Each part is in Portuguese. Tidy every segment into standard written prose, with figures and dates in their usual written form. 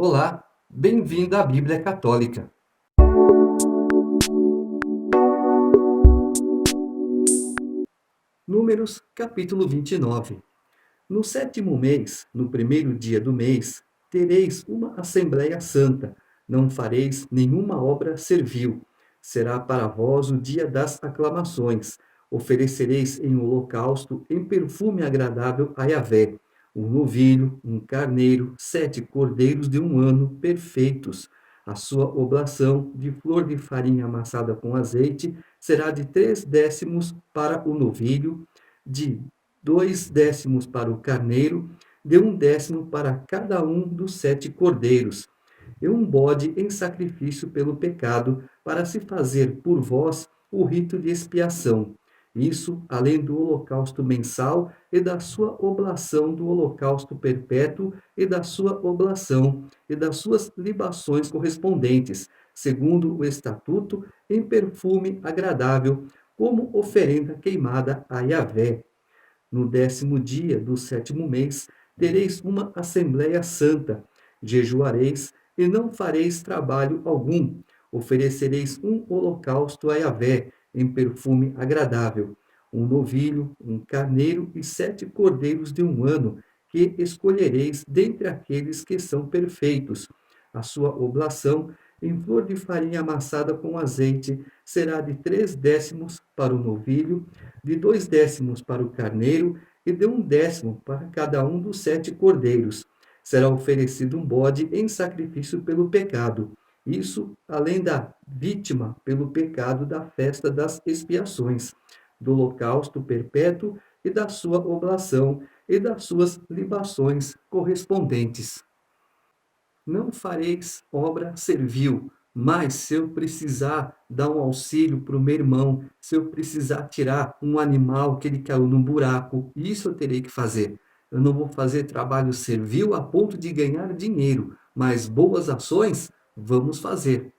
Olá, bem-vindo à Bíblia Católica. Números, capítulo 29. No sétimo mês, no primeiro dia do mês, tereis uma Assembleia Santa. Não fareis nenhuma obra servil. Será para vós o dia das aclamações. Oferecereis em holocausto, em perfume agradável a Yahvé, um novilho, um carneiro, 7 cordeiros de um ano, perfeitos. A sua oblação de flor de farinha amassada com azeite será de 3 décimos para o novilho, de 2 décimos para o carneiro, de 1 décimo para cada um dos 7 cordeiros, e um bode em sacrifício pelo pecado, para se fazer por vós o rito de expiação. Isso, além do holocausto mensal e da sua oblação do holocausto perpétuo e da sua oblação e das suas libações correspondentes, segundo o estatuto, em perfume agradável, como oferenda queimada a Yahvé. No 10º dia do sétimo mês, tereis uma Assembleia Santa. Jejuareis e não fareis trabalho algum. Oferecereis um holocausto a Yahvé, em perfume agradável, um novilho, um carneiro e 7 cordeiros de um ano, que escolhereis dentre aqueles que são perfeitos. A sua oblação, em flor de farinha amassada com azeite, será de 3 décimos para o novilho, de 2 décimos para o carneiro e de 1 décimo para cada um dos 7 cordeiros. Será oferecido um bode em sacrifício pelo pecado. Isso além da vítima pelo pecado da festa das expiações, do holocausto perpétuo e da sua oblação e das suas libações correspondentes. Não fareis obra servil, mas se eu precisar dar um auxílio para o meu irmão, se eu precisar tirar um animal que ele caiu num buraco, isso eu terei que fazer. Eu não vou fazer trabalho servil a ponto de ganhar dinheiro, mas boas ações vamos fazer.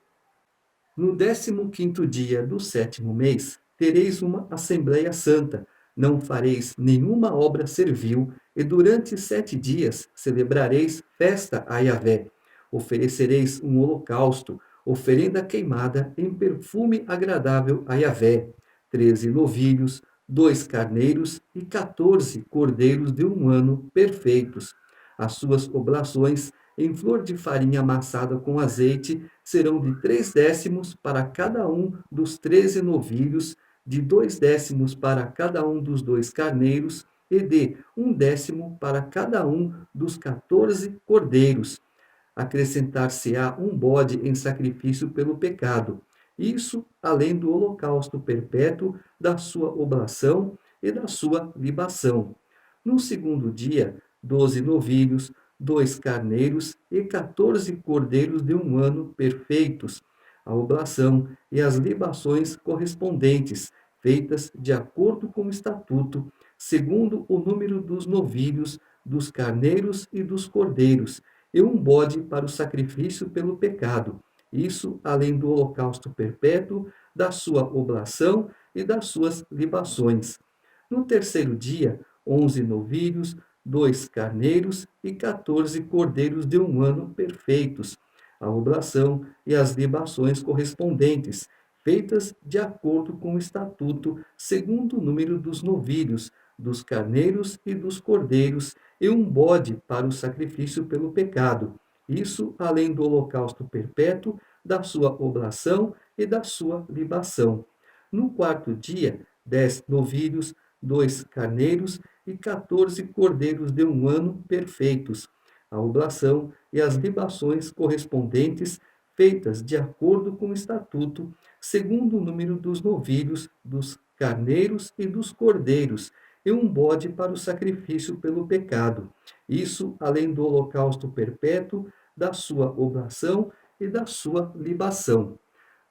No 15º dia do sétimo mês, tereis uma Assembleia Santa. Não fareis nenhuma obra servil, e durante 7 dias celebrareis festa a Yahvé. Oferecereis um holocausto, oferenda queimada em perfume agradável a Yahvé, 13 novilhos, 2 carneiros e 14 cordeiros de um ano perfeitos. As suas oblações em flor de farinha amassada com azeite serão de 3 décimos para cada um dos 13 novilhos, de 2 décimos para cada um dos 2 carneiros e de 1 décimo para cada um dos 14 cordeiros. Acrescentar-se-á um bode em sacrifício pelo pecado. Isso além do holocausto perpétuo, da sua oblação e da sua libação. No segundo dia, 12 novilhos, 2 carneiros e 14 cordeiros de um ano perfeitos, a oblação e as libações correspondentes, feitas de acordo com o estatuto, segundo o número dos novilhos, dos carneiros e dos cordeiros, e um bode para o sacrifício pelo pecado. Isso além do holocausto perpétuo, da sua oblação e das suas libações. No terceiro dia, 11 novilhos, 2 carneiros e 14 cordeiros de um ano perfeitos, a oblação e as libações correspondentes, feitas de acordo com o estatuto, segundo o número dos novilhos, dos carneiros e dos cordeiros, e um bode para o sacrifício pelo pecado. Isso além do holocausto perpétuo, da sua oblação e da sua libação. No quarto dia, 10 novilhos, 2 carneiros e 14 cordeiros de um ano perfeitos, a oblação e as libações correspondentes, feitas de acordo com o estatuto, segundo o número dos novilhos, dos carneiros e dos cordeiros, e um bode para o sacrifício pelo pecado. Isso além do holocausto perpétuo, da sua oblação e da sua libação.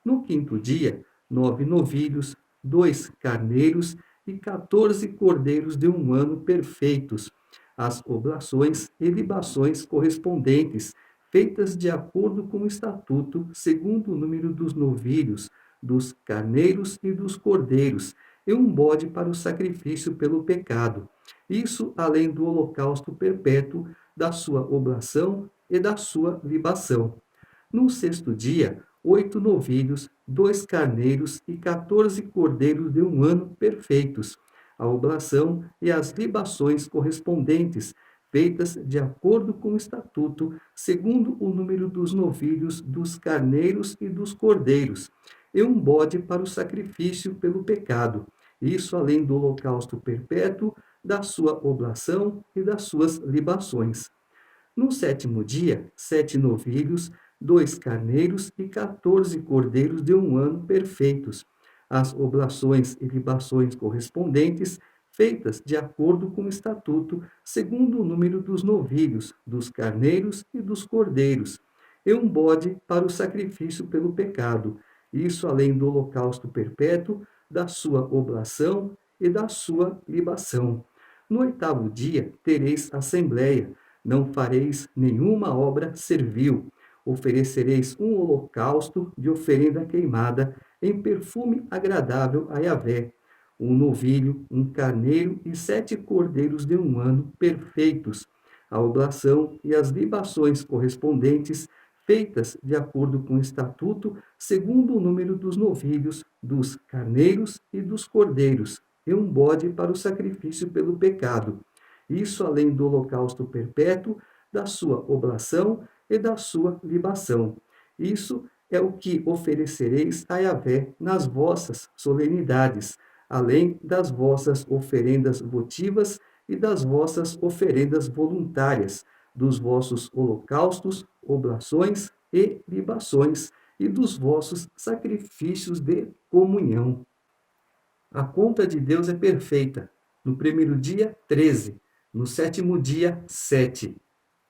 No quinto dia, 9 novilhos, 2 carneiros e 14 cordeiros de um ano perfeitos, as oblações e libações correspondentes, feitas de acordo com o estatuto, segundo o número dos novilhos, dos carneiros e dos cordeiros, e um bode para o sacrifício pelo pecado. Isso além do holocausto perpétuo, da sua oblação e da sua libação. No sexto dia, 8 novilhos, 2 carneiros e 14 cordeiros de um ano perfeitos, a oblação e as libações correspondentes, feitas de acordo com o estatuto, segundo o número dos novilhos, dos carneiros e dos cordeiros, e um bode para o sacrifício pelo pecado, isso além do holocausto perpétuo, da sua oblação e das suas libações. No sétimo dia, 7 novilhos, 2 carneiros e 14 cordeiros de um ano perfeitos, as oblações e libações correspondentes, feitas de acordo com o estatuto, segundo o número dos novilhos, dos carneiros e dos cordeiros, e um bode para o sacrifício pelo pecado, isso além do holocausto perpétuo, da sua oblação e da sua libação. No oitavo dia tereis assembleia, não fareis nenhuma obra servil. Oferecereis um holocausto de oferenda queimada em perfume agradável a Yahvé, um novilho, um carneiro e 7 cordeiros de um ano perfeitos, a oblação e as libações correspondentes, feitas de acordo com o estatuto, segundo o número dos novilhos, dos carneiros e dos cordeiros, e um bode para o sacrifício pelo pecado. Isso além do holocausto perpétuo, da sua oblação e da sua libação. Isso é o que oferecereis a Yahvé nas vossas solenidades, além das vossas oferendas votivas e das vossas oferendas voluntárias, dos vossos holocaustos, oblações e libações, e dos vossos sacrifícios de comunhão. A conta de Deus é perfeita. No primeiro dia, 13. No sétimo dia, 7.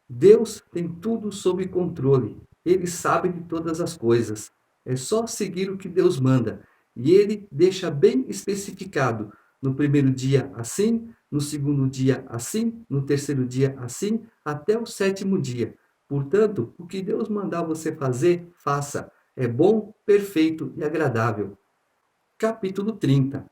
Deus tem tudo sob controle. Ele sabe de todas as coisas. É só seguir o que Deus manda. E ele deixa bem especificado. No primeiro dia, assim. No segundo dia, assim. No terceiro dia, assim. Até o sétimo dia. Portanto, o que Deus mandar você fazer, faça. É bom, perfeito e agradável. Capítulo 30.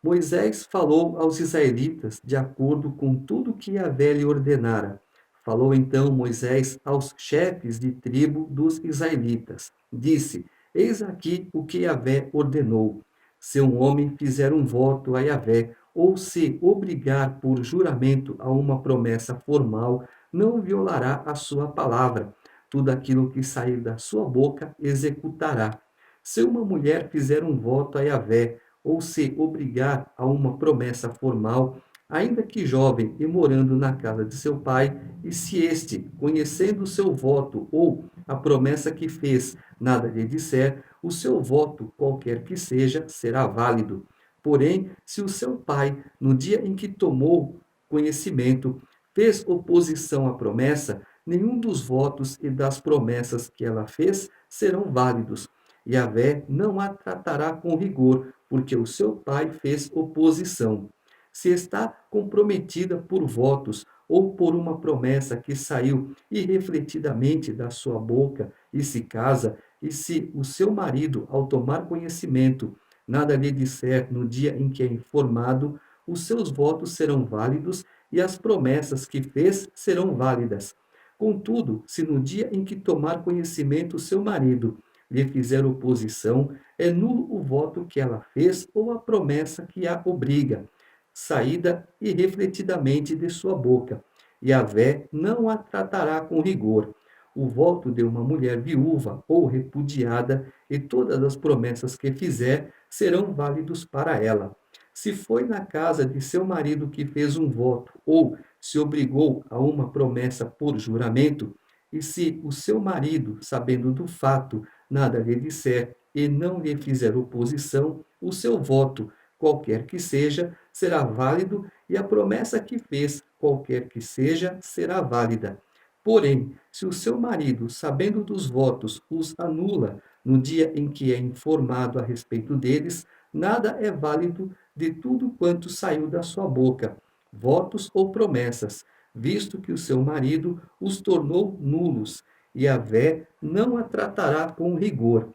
Moisés falou aos israelitas de acordo com tudo que Yahvé lhe ordenara. Falou então Moisés aos chefes de tribo dos israelitas. Disse: Eis aqui o que Yahvé ordenou. Se um homem fizer um voto a Yahvé, ou se obrigar por juramento a uma promessa formal, não violará a sua palavra. Tudo aquilo que sair da sua boca executará. Se uma mulher fizer um voto a Yahvé, ou se obrigar a uma promessa formal, ainda que jovem e morando na casa de seu pai, e se este, conhecendo o seu voto ou a promessa que fez, nada lhe disser, o seu voto, qualquer que seja, será válido. Porém, se o seu pai, no dia em que tomou conhecimento, fez oposição à promessa, nenhum dos votos e das promessas que ela fez serão válidos. Yahvé não a tratará com rigor, porque o seu pai fez oposição. Se está comprometida por votos ou por uma promessa que saiu irrefletidamente da sua boca e se casa, e se o seu marido, ao tomar conhecimento, nada lhe disser no dia em que é informado, os seus votos serão válidos e as promessas que fez serão válidas. Contudo, se no dia em que tomar conhecimento o seu marido lhe fizer oposição, é nulo o voto que ela fez ou a promessa que a obriga, saída irrefletidamente de sua boca. Yahvé não a tratará com rigor. O voto de uma mulher viúva ou repudiada e todas as promessas que fizer serão válidos para ela. Se foi na casa de seu marido que fez um voto ou se obrigou a uma promessa por juramento, e se o seu marido, sabendo do fato, nada lhe disser e não lhe fizer oposição, o seu voto, qualquer que seja, será válido e a promessa que fez, qualquer que seja, será válida. Porém, se o seu marido, sabendo dos votos, os anula no dia em que é informado a respeito deles, nada é válido de tudo quanto saiu da sua boca, votos ou promessas, visto que o seu marido os tornou nulos, e a Yahvé não a tratará com rigor.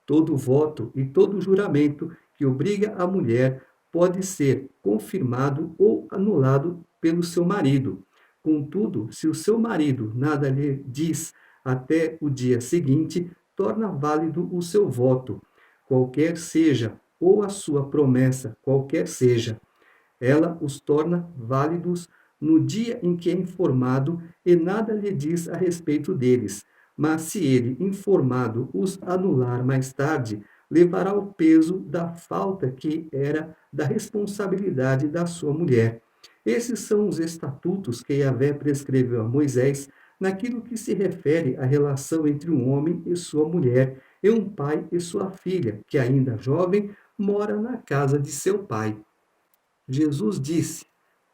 Todo voto e todo juramento que obriga a mulher pode ser confirmado ou anulado pelo seu marido. Contudo, se o seu marido nada lhe diz até o dia seguinte, torna válido o seu voto, qualquer seja, ou a sua promessa, qualquer seja. Ela os torna válidos no dia em que é informado e nada lhe diz a respeito deles. Mas se ele, informado, os anular mais tarde, levará o peso da falta que era da responsabilidade da sua mulher. Esses são os estatutos que Yahvé prescreveu a Moisés naquilo que se refere à relação entre um homem e sua mulher, e um pai e sua filha, que ainda jovem mora na casa de seu pai. Jesus disse: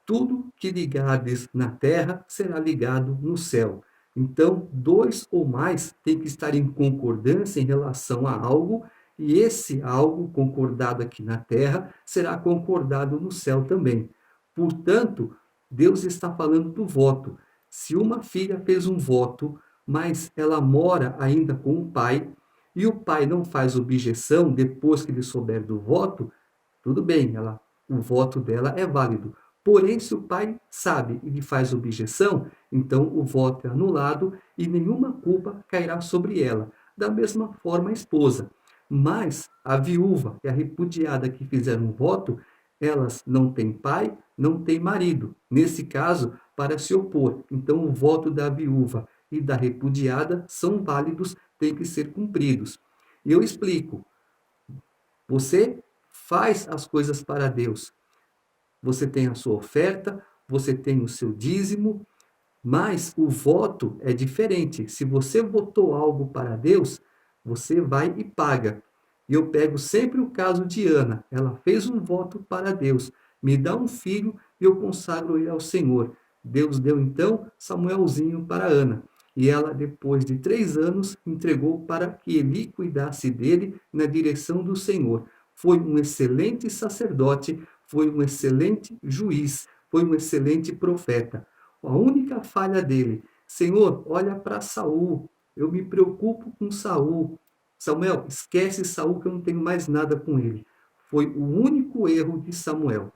tudo que ligardes na terra será ligado no céu. Então, dois ou mais têm que estar em concordância em relação a algo, e esse algo concordado aqui na terra será concordado no céu também. Portanto, Deus está falando do voto. Se uma filha fez um voto, mas ela mora ainda com o pai, e o pai não faz objeção depois que ele souber do voto, tudo bem, o voto dela é válido. Porém, se o pai sabe e lhe faz objeção, então o voto é anulado e nenhuma culpa cairá sobre ela. Da mesma forma, a esposa. Mas a viúva e a repudiada que fizeram um voto, elas não têm pai, não têm marido. Nesse caso, para se opor. Então, o voto da viúva e da repudiada são válidos, têm que ser cumpridos. E eu explico. Você faz as coisas para Deus. Você tem a sua oferta, você tem o seu dízimo, mas o voto é diferente. Se você votou algo para Deus, você vai e paga. E eu pego sempre o caso de Ana. Ela fez um voto para Deus. Me dá um filho e eu consagro ele ao Senhor. Deus deu então Samuelzinho para Ana. E ela, depois de 3 anos, entregou para que Eli cuidasse dele na direção do Senhor. Foi um excelente sacerdote, foi um excelente juiz, foi um excelente profeta. A única falha dele: Senhor, olha para Saul, eu me preocupo com Saul. Samuel, esquece Saul que eu não tenho mais nada com ele. Foi o único erro de Samuel.